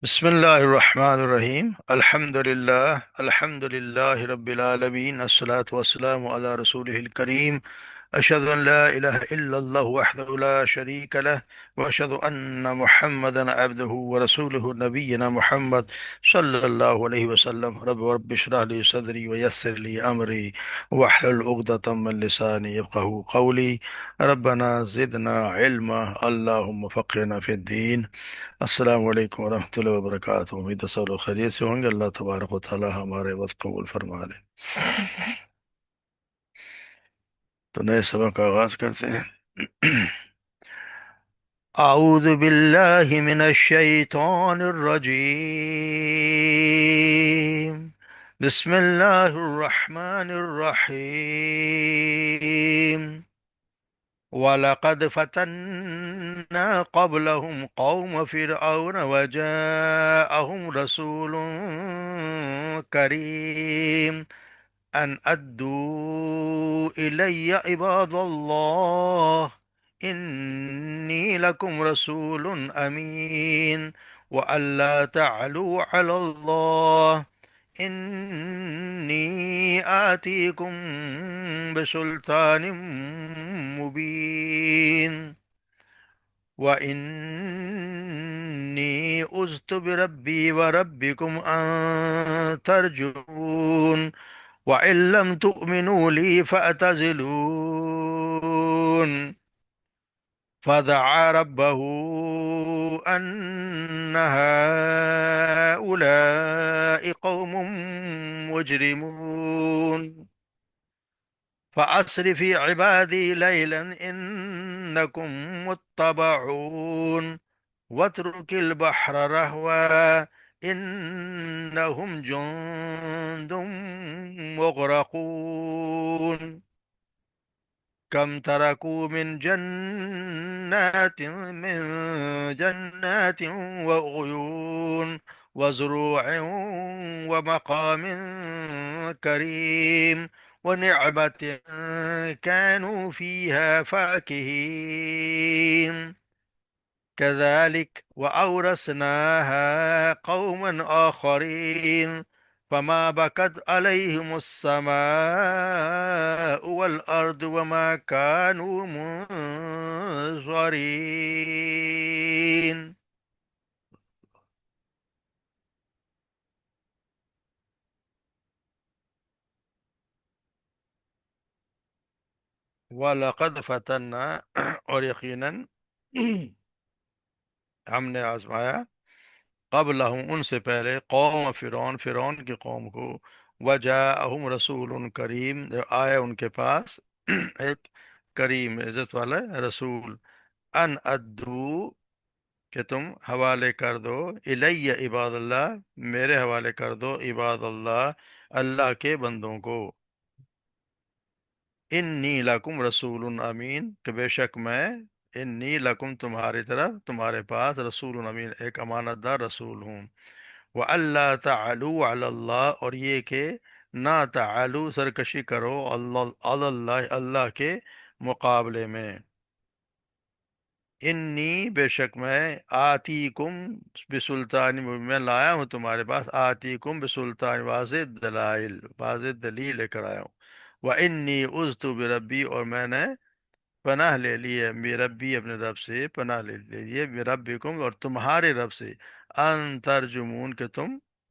بسم الله الرحمن الرحيم الحمد لله رب العالمين الصلاة والسلام على رسوله الكريم. أشهد أن لا إله إلا الله وحده لا شريك له، وأشهد أن محمدا عبده ورسوله. نبينا محمد صلى الله عليه وسلم. رب اشرح لي صدري ويسر لي أمري واحلل عقدة من لساني يفقهوا قولي. ربنا زدنا علما، اللهم فقهنا في الدين. السلام علیکم ورحمۃ اللہ وبرکاتہ۔ امید ہے سب لوگ خیریت سے ہوں گے۔ اللہ تبارک و تعالی ہمارے وقت قبول فرما لے۔ تو نئے سبق کا آغاز کرتے ہیں۔ اعوذ باللہ من الشیطان الرجیم، بسم اللہ الرحمن الرحیم۔ وَلَقَدْ فَتَنَّا قَبْلَهُمْ قَوْمَ فِرْعَوْنَ وَجَاءَهُمْ رَسُولٌ كَرِيمٌ أَنْ أَدُّوا إِلَيَّ عِبَادَ اللَّهِ إِنِّي لَكُمْ رَسُولٌ أَمِينٌ وَأَن لَّا تَعْلُوا عَلَى اللَّهِ إني آتيكم بسلطان مبين وإني عذت بربي وربكم أن ترجمون وإن لم تؤمنوا لي فاعتزلون. فدعا ربه أن هؤلاء قوم مجرمون فأسر في عبادي ليلا إنكم متبعون واترك البحر رهوا إنهم جند مغرقون كم تركوا من جنات وعيون وزروع ومقام كريم ونعمة كانوا فيها فاكهين كذلك وأورثناها قوما آخرين فما بكت عليهم السماء والأرض وما كانوا منظرين. وَلَقَدْ فتنا اور یقیناً ہم نے آزمایا قبلہم ان سے پہلے قوم فرعون، فرعون کی قوم کو، وجاءہم رسول کریم، جو آیا ان کے پاس ایک کریم عزت والا رسول، ان ادو کہ تم حوالے کر دو، الیہ عباد اللہ میرے حوالے کر دو، عباد اللہ اللہ کے بندوں کو، انی لکم رسول امین کہ بے شک میں، انی لکم تمہاری طرف تمہارے پاس، رسول امین ایک امانت دار رسول ہوں، وَأَلَّا تَعْلُوا عَلَى اللَّهِ اور یہ کہ نہ تعلو سرکشی کرو اللہ اللہ کے مقابلے میں، انی بے شک میں، آتی کم بسلطان مبین میں لایا ہوں تمہارے پاس، آتی کم بسلطان واضح دلائل، واضح دلیل لے کر آیا ہوں، وَإِنِّي عُذْتُ بِرَبِّي اور میں نے پناہ لے لی ہے میرے ربی اپنے رب سے، پناہ لے لی ہے ربکم اور تمہارے رب سے، ان ترجمون کہ تم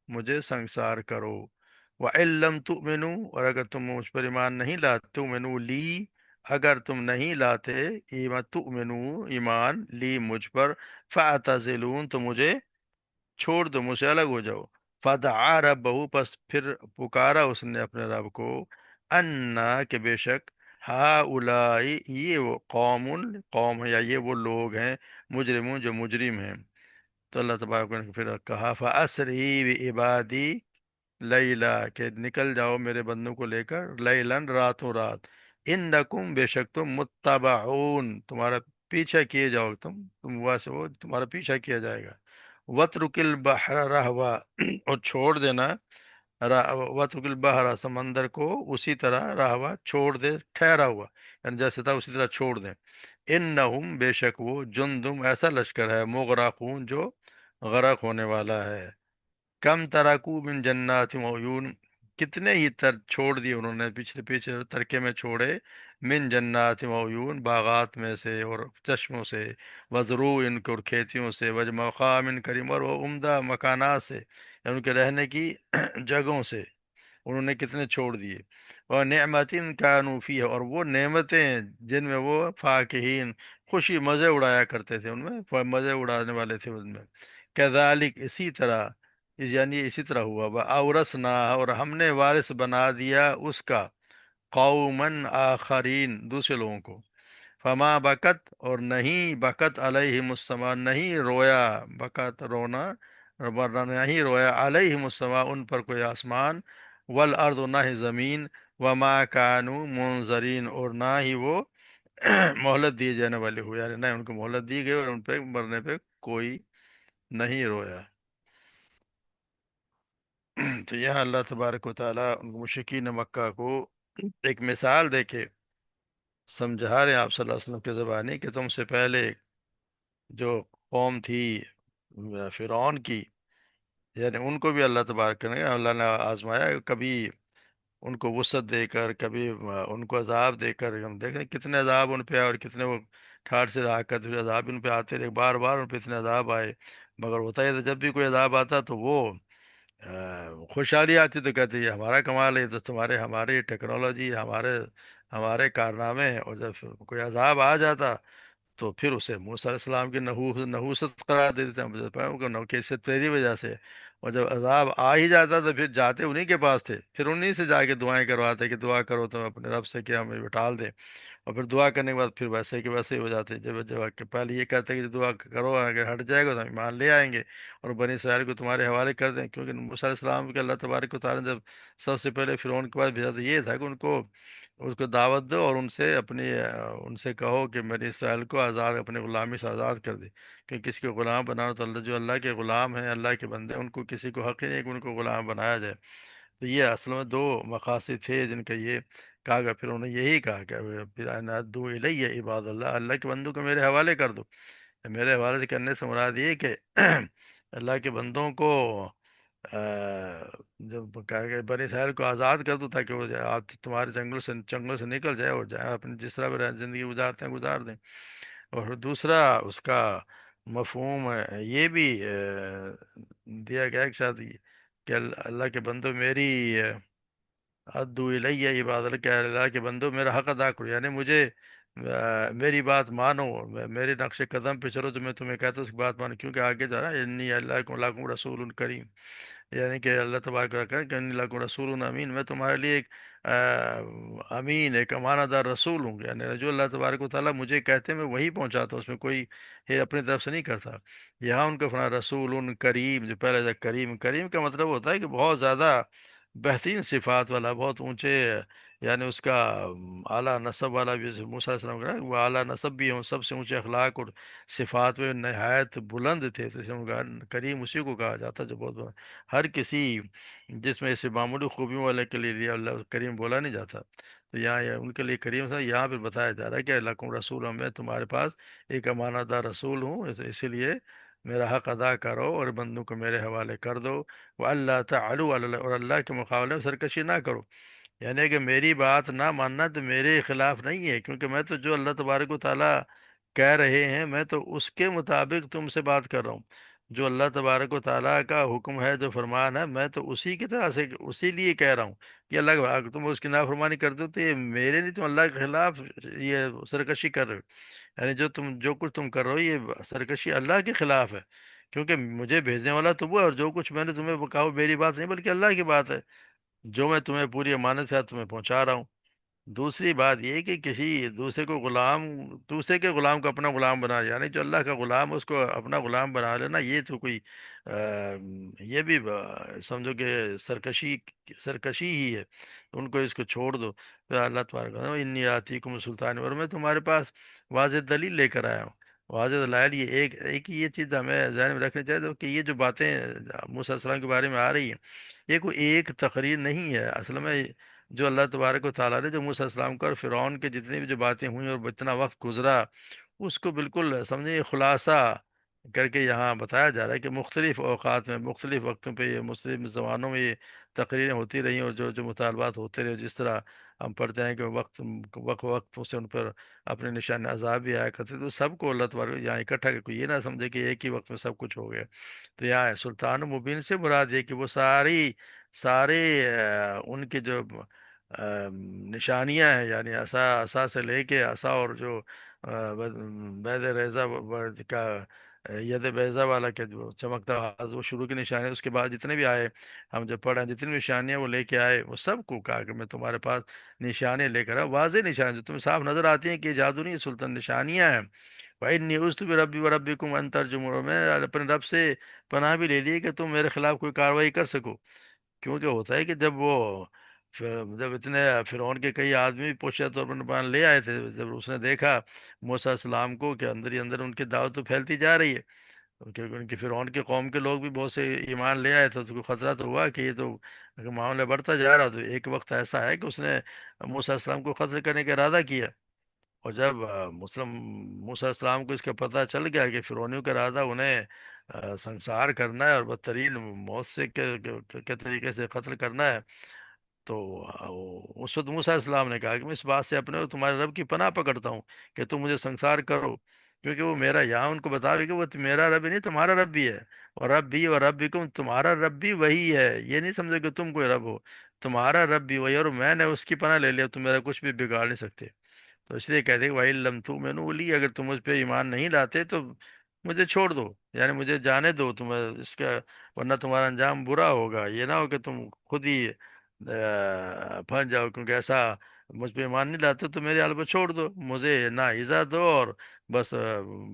مجھے سنگسار کرو، وَإِن لَّمْ تُؤْمِنُوا اور اگر تم مجھ پر ایمان نہیں لاتے، تؤمنوا لی اگر تم نہیں لاتے، ایمان تؤمنوا ایمان لی مجھ پر، فاعتزلون تو مجھے چھوڑ دو، مجھ سے الگ ہو جاؤ، فدعا ربہ پس پھر پکارا اس نے اپنے رب کو، انا کہ بے شک ہاؤلائی یہ وہ قوم ہے یا یہ وہ لوگ ہیں، مجرمون جو مجرم ہیں۔ تو اللہ تبارک نے پھر کہا فَأَسْرِ بِعِبَادِي لیلا کہ نکل جاؤ میرے بندوں کو لے کر، لیلن راتوں رات، انکم بے شک تم متبعون تمہارا پیچھا کیے جاؤ، تم واسے وہ تمہارا پیچھا کیا جائے گا، وَاتْرُكِ الْبَحْرَ رَهْوَا اور چھوڑ دینا، وَاتْرُكِ الْبَحْرَ سمندر کو اسی طرح رہوا چھوڑ دے، ٹھہرا ہوا، یعنی جیسے تھا اسی طرح چھوڑ دیں، انہم بے شک وہ جندم ایسا لشکر ہے، مغرقون جو غرق ہونے والا ہے۔ کم تراکو من جنات و عیون، کتنے ہی چھوڑ دیے انہوں نے، پچھلے پچھلے ترکے میں چھوڑے، من جنات و عیون، باغات میں سے اور چشموں سے، وزرو ان کو، اور کھیتیوں سے، وج مقام کریم، اور وہ عمدہ مکانات سے، یعنی ان کے رہنے کی جگہوں سے انہوں نے کتنے چھوڑ دیے۔ اور نعمتن کانوا فیہا، اور وہ نعمتیں جن میں وہ فاکہین، خوشی مزے اڑایا کرتے تھے، ان میں مزے اڑانے والے تھے ان میں۔ کذالک، اسی طرح، یعنی اسی طرح ہوا، اورثنا، اور ہم نے وارث بنا دیا اس کا، قومن آخرین، دوسرے لوگوں کو۔ فما بکت، اور نہیں بکت علیہم السما، نہیں رویا، بکت رونا، ورنہ نہیں رویا علیہم السما، ان پر کوئی آسمان، والارض، نہ ہی زمین، وما کانوا منظرین، اور نہ ہی وہ مہلت دیے جانے والے ہوئے، یعنی نہ ان کو مہلت دی گئی اور ان پہ مرنے پہ کوئی نہیں رویا۔ تو یہاں اللہ تبارک و تعالیٰ ان مشرکین مکہ کو ایک مثال دے کے سمجھا رہے ہیں آپ صلی اللہ علیہ وسلم کے زبانی، کہ تم سے پہلے جو قوم تھی فرعون کی، یعنی ان کو بھی اللہ تبارک نے، اللہ نے آزمایا، کبھی ان کو وسعت دے کر، کبھی ان کو عذاب دے کر، ہم دیکھیں کتنے عذاب ان پہ آئے، اور کتنے وہ ٹھاٹ سے رہا کرتے، پھر عذاب ان پہ آتے رہے، بار بار ان پہ اتنے عذاب آئے، مگر ہوتا ہے تو جب بھی کوئی عذاب آتا تو وہ خوشحالی آتی تو کہتے یہ ہمارا کمال ہے، یہ تو تمہارے، ہماری ٹیکنالوجی، ہمارے کارنامے ہیں، اور جب کوئی عذاب آ جاتا تو پھر اسے موسیٰ علیہ السلام کی نحوست قرار دے دیتے ہیں، نوکیست تیری وجہ سے۔ اور جب عذاب آ ہی جاتا تو پھر جاتے انہی کے پاس تھے، پھر انہی سے جا کے دعائیں کرواتے کہ دعا کرو تو اپنے رب سے کہ ہمیں بٹال دے، اور پھر دعا کرنے کے بعد پھر ویسے کہ ویسے ہی ہو جاتے، جب جب کہ پہلے یہ کہتے کہ دعا کرو، اگر ہٹ جائے گا تو ہم ایمان لے آئیں گے اور بنی اسرائیل کو تمہارے حوالے کر دیں، کیونکہ موسیٰ علیہ السلام کے اللہ تبارک و تعالیٰ نے جب سب سے پہلے فرعون کے پاس بھیجا تو یہ تھا کہ ان کو، اس کو دعوت دو اور ان سے اپنی ان سے کہو کہ میری اسرائیل کو آزاد، اپنے غلامی سے آزاد کر دے، کہ کسی کو غلام بنانا تو اللہ، جو اللہ کے غلام ہیں، اللہ کے بندے، ان کو کسی کو حق ہی نہیں کہ ان کو غلام بنایا جائے۔ تو یہ اصل میں دو مقاصد تھے جن کا یہ کہا گیا، پھر انہوں نے یہی کہا کہ پھر انادو الیہ عباد اللہ، اللہ کے بندوں کو میرے حوالے کر دو۔ میرے حوالے سے کرنے سے مراد یہ کہ اللہ کے بندوں کو جب کہا کہ بنی اسرائیل کو آزاد کر دو تاکہ وہ آپ تمہارے جنگلوں سے نکل جائے اور جائے اپنی جس طرح بھی زندگی گزارتے ہیں گزار دیں۔ اور پھر دوسرا اس کا مفہوم یہ بھی دیا گیا کہ شاید کہ اللہ کے بندوں میری ادو الیہ عباد اللہ، کہ اللہ کے بندو میرا حق ادا کرو، یعنی مجھے میری بات مانو، میرے نقش قدم پہ چلو، جو میں تمہیں کہتا ہوں اس کی بات مانو، کیونکہ آگے جا رہا ہے انی اللہ کو رسول کریم، یعنی کہ اللہ تبارک و تعالیٰ کہ انی لکم رسول امین، میں تمہارے لیے ایک امین، ایک امانہ دار رسول ہوں، یعنی جو اللہ تبارک و تعالیٰ مجھے کہتے ہیں میں وہی پہنچاتا ہوں، اس میں کوئی اپنی طرف سے نہیں کرتا۔ یہاں ان کا فرمان رسول کریم، جو پہلے کریم، کریم کا مطلب ہوتا ہے کہ بہت زیادہ بہترین صفات والا، بہت اونچے، یعنی اس کا اعلیٰ نسب والا بھی، جیسے موسیٰ علیہ السلام کا وہ اعلیٰ نسب بھی ہوں، سب سے اونچے اخلاق اور صفات میں نہایت بلند تھے، تو اس لیے ان کا کریم اسی کو کہا جاتا ہے جو بہت بڑا، ہر کسی جس میں ایسے معمولی خوبیوں والے کے لیے اللہ کریم بولا نہیں جاتا، تو یہاں ان کے لیے کریم تھا، یہاں پہ بتایا جا رہا ہے کہ لکم رسول، میں تمہارے پاس ایک امانت دار رسول ہوں، اسی لیے میرا حق ادا کرو اور بندوں کو میرے حوالے کر دو، وہ اللہ تعالیٰ، اور اللہ کے مقابلے میں سرکشی نہ کرو، یعنی کہ میری بات نہ ماننا تو میرے خلاف نہیں ہے، کیونکہ میں تو جو اللہ تبارک و تعالیٰ کہہ رہے ہیں میں تو اس کے مطابق تم سے بات کر رہا ہوں، جو اللہ تبارک و تعالیٰ کا حکم ہے، جو فرمان ہے، میں تو اسی کی طرح سے اسی لیے کہہ رہا ہوں کہ اللہ اگر تم اس کی نافرمانی کرتے ہو تو یہ میرے نہیں، تم اللہ کے خلاف یہ سرکشی کر رہے ہو، یعنی جو کچھ تم کر رہے ہو یہ سرکشی اللہ کے خلاف ہے، کیونکہ مجھے بھیجنے والا تو وہ ہے، اور جو کچھ میں نے تمہیں کہا وہ میری بات نہیں بلکہ اللہ کی بات ہے، جو میں تمہیں پوری امانت سے تمہیں پہنچا رہا ہوں۔ دوسری بات یہ کہ کسی دوسرے کے غلام کو اپنا غلام بنا، یعنی جو اللہ کا غلام ہے اس کو اپنا غلام بنا لینا، یہ تو کوئی یہ بھی سمجھو کہ سرکشی ہی ہے، تو ان کو اس کو چھوڑ دو۔ پھر اللہ تبارک انی آتیکم سلطان، اور میں تمہارے پاس واضح دلیل لے کر آیا ہوں، واضح دلائل، یہ ایک یہ چیز ہمیں ذہن میں رکھنی چاہیے کہ یہ جو باتیں موسیٰ علیہ السلام کے بارے میں آ رہی ہیں یہ کوئی ایک تقریر نہیں ہے، اصل میں جو اللہ تبارک و تعالیٰ نے جو موسیٰ علیہ السلام کا اور فرعون کے جتنی بھی جو باتیں ہوئیں اور اتنا وقت گزرا، اس کو بالکل سمجھے خلاصہ کر کے یہاں بتایا جا رہا ہے کہ مختلف اوقات میں مختلف وقتوں پہ یہ مختلف زبانوں میں یہ تقریریں ہوتی رہی، اور جو جو مطالبات ہوتے رہے، جس طرح ہم پڑھتے ہیں کہ وقت سے ان پر اپنے نشان عذاب بھی آیا کرتے، تو سب کو اللہ تبارک یہاں اکٹھا کر کے یہ نہ سمجھے کہ ایک ہی وقت میں سب کچھ ہو گیا۔ تو یہاں سلطان مبین سے مراد یہ کہ وہ سارے ان کے جو نشانیاں ہیں، یعنی عصا سے لے کے عصا، اور جو بید ریزہ کا ید بیضہ والا کے جو چمکتا ہاتھ، وہ شروع کی نشانی ہے۔ اس کے بعد جتنے بھی آئے، ہم جب پڑھے ہیں، جتنی بھی نشانیاں وہ لے کے آئے، وہ سب کو کہا کہ میں تمہارے پاس نشانے لے کر آؤں، واضح نشانے جو تمہیں صاف نظر آتی ہیں کہ یہ جادو نہیں، سلطان نشانیاں ہیں۔ وَإِنِّي عُذْتُ بِرَبِّي وَرَبِّكُمْ أَن تَرْجُمُونِ، میں نے اپنے رب سے پناہ بھی لے لی کہ تم میرے خلاف کوئی کاروائی کر سکو۔ کیونکہ ہوتا ہے کہ جب اتنے فرعون کے کئی آدمی بھی پوچھا تو اپنے پاس لے آئے تھے، جب اس نے دیکھا موسیٰ السلام کو کہ اندر ہی اندر ان کی دعوت تو پھیلتی جا رہی ہے، کیونکہ ان کی فرعون کے قوم کے لوگ بھی بہت سے ایمان لے آئے تھے، تو کوئی خطرہ تو ہوا کہ یہ تو اگر معاملہ بڑھتا جا رہا، تو ایک وقت ایسا ہے کہ اس نے موسیٰ السلام کو قتل کرنے کا ارادہ کیا۔ اور جب موسیٰ السلام کو اس کا پتہ چل گیا کہ فرعونیوں کا ارادہ انہیں سنسار کرنا ہے اور بدترین موت سے کے طریقے سے قتل کرنا ہے، تو اس وقت موسیٰ علیہ السلام نے کہا کہ میں اس بات سے اپنے اور تمہارے رب کی پناہ پکڑتا ہوں کہ تم مجھے سنسار کرو، کیونکہ وہ میرا، یہاں ان کو بتا بھی کہ وہ میرا رب ہی نہیں، تمہارا رب بھی ہے، اور رب بھی، اور رب بھی تمہارا رب بھی وہی ہے، یہ نہیں سمجھو کہ تم کوئی رب ہو، تمہارا رب بھی وہی، اور میں نے اس کی پناہ لے لیا، تم میرا کچھ بھی بگاڑ نہیں سکتے۔ تو اس لیے کہتے ہیں کہ وَإِن لَّمْ تُؤْمِنُوا لِي، اگر تم مجھ پہ ایمان نہیں لاتے تو مجھے چھوڑ دو، یعنی مجھے جانے دو، تمہیں اس کا، ورنہ تمہارا انجام برا ہوگا، یہ نہ ہو کہ تم خود ہی پھنس جاؤ، کیونکہ ایسا مجھ پہ ایمان نہیں لاتے تو میرے حال پہ چھوڑ دو، مجھے نہ ایزا دو، اور بس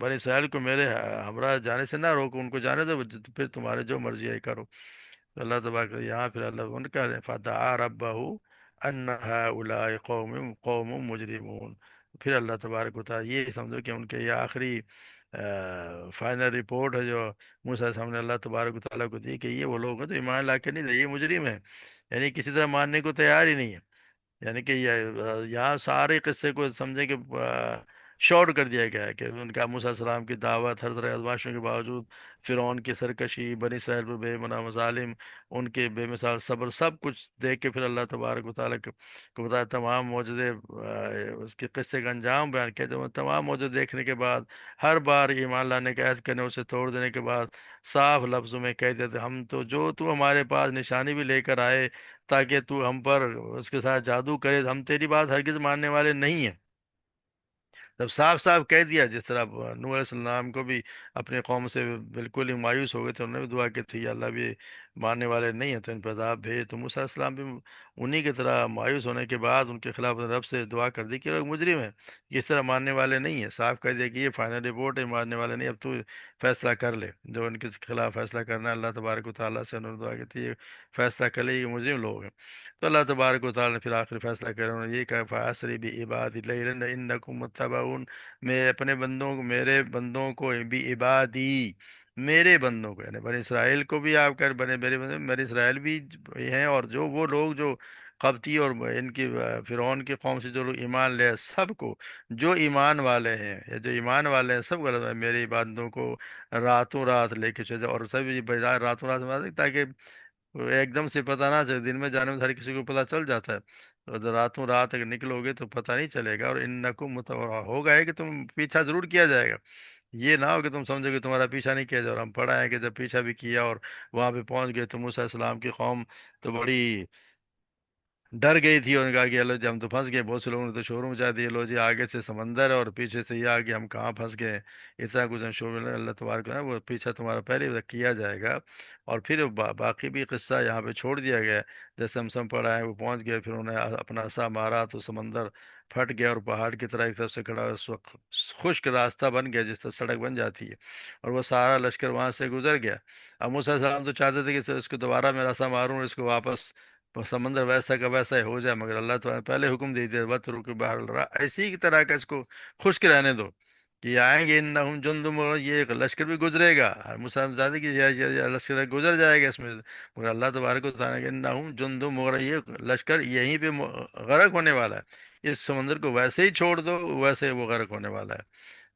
بنی اسرائیل کو میرے ہمراہ جانے سے نہ روکو، ان کو جانے دو، پھر تمہارے جو مرضی ہے کرو۔ تو اللہ تبارک یہاں پھر اللہ ان کا فدعا ربہ ان هؤلاء قوم مجرمون، پھر اللہ تبارک و تعالیٰ یہ سمجھو کہ ان کے یہ آخری فائنل رپورٹ ہے جو موسیٰ علیہ السلام نے اللہ تبارک و تعالیٰ کو دی، کہ یہ وہ لوگ ہیں تو ایمان لا کے نہیں دے، یہ مجرم ہیں، یعنی کسی طرح ماننے کو تیار ہی نہیں ہے۔ یعنی کہ یہاں سارے قصے کو سمجھیں کہ شارٹ کر دیا گیا ہے کہ ان کا موسیٰ علیہ السلام کی دعوت، ہر طرح ازمائشوں کے باوجود فرعون کی سرکشی، بنی اسرائیل پر بے گناہ مظالم، ان کے بے مثال صبر، سب کچھ دیکھ کے پھر اللہ تبارک و تعالیٰ کو بتایا تمام معجزے، اس کے قصے کا انجام بیان کیا، جب تمام معجزے دیکھنے کے بعد، ہر بار ایمان لانے کا عہد کرنے، اسے توڑ دینے کے بعد، صاف لفظوں میں کہہ دیتے ہم تو جو تو ہمارے پاس نشانی بھی لے کر آئے تاکہ تو ہم پر اس کے ساتھ جادو کرے، ہم تیری بات ہرگز ماننے والے نہیں ہیں۔ جب صاف صاف کہہ دیا، جس طرح نوح علیہ السلام کو بھی اپنی قوم سے بالکل ہی مایوس ہو گئے تھے، انہوں نے بھی دعا کی تھی، یا اللہ بھی ماننے والے نہیں ہیں تو ان پہ عذاب بھیج، تو موسیٰ علیہ السلام بھی انہی کی طرح مایوس ہونے کے بعد ان کے خلاف رب سے دعا کر دی کہ لوگ مجرم ہیں، اس طرح ماننے والے نہیں ہیں، صاف کہہ دیا کہ یہ فائنل رپورٹ ہے، ماننے والے نہیں، اب تو فیصلہ کر لے، جو ان کے خلاف فیصلہ کرنا ہے، اللہ تبارک و تعالیٰ سے انہوں نے دعا کی تھی یہ فیصلہ کر لے، یہ مجرم لوگ ہیں۔ تو اللہ تبارک و تعالیٰ نے پھر آخری فیصلہ کرا، انہوں نے یہ کہا فَأَسْرِ بِعِبَادِي لَيْلًا إِنَّكُمْ مُتَّبَعُونَ، میں اپنے بندوں کو، میرے بندوں کو، بھی عبادی، میرے بندوں کو، یعنی بنی اسرائیل کو بھی آپ کر بنے میرے بندے، بنی اسرائیل بھی ہیں، اور جو وہ لوگ جو قبطی اور ان کی فرعون کی قوم سے جو لوگ ایمان لے، سب کو، جو ایمان والے ہیں یا جو ایمان والے ہیں، سب کو اللہ میرے بندوں کو راتوں رات لے کے چلے، اور سب بجائے راتوں رات، تاکہ وہ ایک دم سے پتہ نہ چلے، دن میں جانے میں ہر کسی کو پتہ چل جاتا ہے، تو اگر راتوں رات اگر نکلو گے تو پتہ نہیں چلے گا، اور انکم متبع ہوگا ہے کہ تم پیچھا ضرور کیا جائے گا، یہ نہ ہو کہ تم سمجھو کہ تمہارا پیچھا نہیں کیا جائے، اور ہم پڑھا ہے کہ جب پیچھا بھی کیا اور وہاں پہ پہنچ گئے تو موسیٰ علیہ السلام کی قوم تو بڑی ڈر گئی تھی، اور نے کہا کہ اللہ جی ہم تو پھنس گئے، بہت سے لوگوں نے تو شور مچا دیے، لو جی آگے سے سمندر ہے اور پیچھے سے یہ آگے، ہم کہاں پھنس گئے، اتنا کچھ ہم شور ملا، اللہ تبارک ہے وہ پیچھا تمہارا پہلے ہی کیا جائے گا، اور پھر باقی بھی قصہ یہاں پہ چھوڑ دیا گیا ہے، جیسے ہم سب پڑھا ہے، وہ پہنچ گئے، پھر انہیں اپنا عصا مارا تو سمندر پھٹ گیا، اور پہاڑ کی طرح ایک طرف سے کھڑا، اس وقت خشک راستہ بن گیا، جس طرح سڑک بن جاتی ہے، اور وہ سارا لشکر وہاں سے گزر گیا۔ اب موسیٰ علیہ السلام تو چاہتے تھے کہ اس کو دوبارہ میں رسا ماروں اور اس کو واپس سمندر ویسا کا ویسا ہی ہو جائے، مگر اللہ تعالیٰ نے پہلے حکم دے دیا وت رک بہر الرا، ایسی کی طرح کا اس کو خشک رہنے دو، کہ آئیں گے انہم جند مغرض، یہ ایک لشکر بھی گزرے گا، مسلم زیادہ کہ یہ لشکر گزر جائے گا اس میں، مگر اللہ تبارک و تعالیٰ کہ انہم جند مغرض، یہ لشکر یہیں پہ غرق ہونے والا ہے، اس سمندر کو ویسے ہی چھوڑ دو، ویسے ہی وہ غرق ہونے والا ہے۔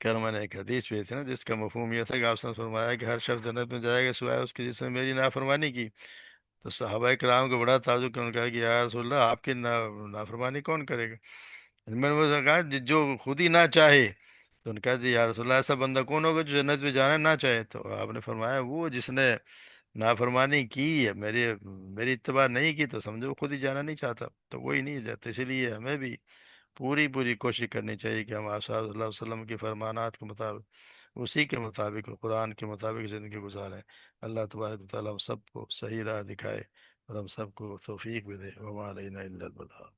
کل میں نے ایک حدیث پڑھی تھی نا، جس کا مفہوم یہ تھا کہ آپ نے فرمایا کہ ہر شخص جنت میں جائے گا سوائے اس کے جس نے میری نافرمانی کی. تو صحابہ کرام کو بڑا تعجب کیا، انہوں نے کہا کہ یا رسول اللہ آپ کی نافرمانی کون کرے گا؟ میں نے وہ کہا جو خود ہی نہ چاہے. تو ان نے کہا جی یا رسول اللہ ایسا بندہ کون ہوگا جو جنت میں جانا نہ چاہے؟ تو آپ نے فرمایا وہ جس نے نافرمانی کی ہے، میری میری اتباع نہیں کی، تو سمجھو وہ خود ہی جانا نہیں چاہتا، تو وہی نہیں جاتا. اسی لیے ہمیں بھی پوری پوری کوشش کرنی چاہیے کہ ہم آپ صلی اللہ علیہ وسلم کے فرمانات کے مطابق، اسی کے مطابق، قرآن کے مطابق زندگی گزاریں. اللہ تبارک و تعالیٰ ہم سب کو صحیح راہ دکھائے اور ہم سب کو توفیق بھی دے. وما علینا الا البلاغ.